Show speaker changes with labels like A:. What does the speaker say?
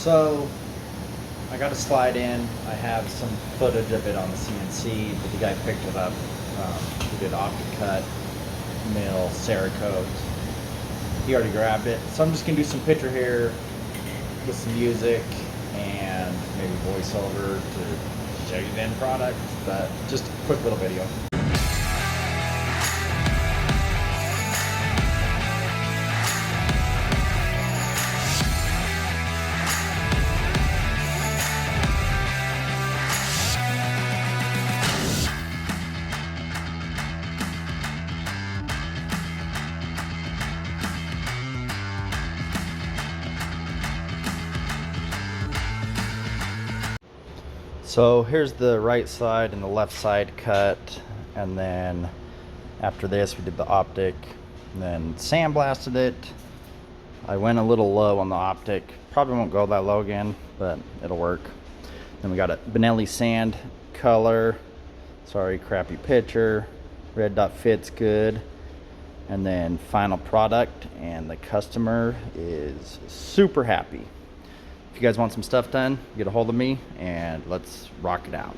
A: So I got to slide in. I have some footage of it on the CNC, but the guy picked it up. He did Optic cut, mill, Cerakote. He already grabbed it. So I'm just gonna do some picture here with some music and maybe voiceover to show you the end product, but just a quick little video. So here's the right side and the left side cut, and then after this we did the Optic, and then sandblasted it. I went a little low on the Optic, probably won't go that low again, but it'll work. Then we got a Benelli sand color, sorry crappy picture, red dot fits good, and then final product, and the customer is super happy. If you guys want some stuff done, get a hold of me and let's rock it out.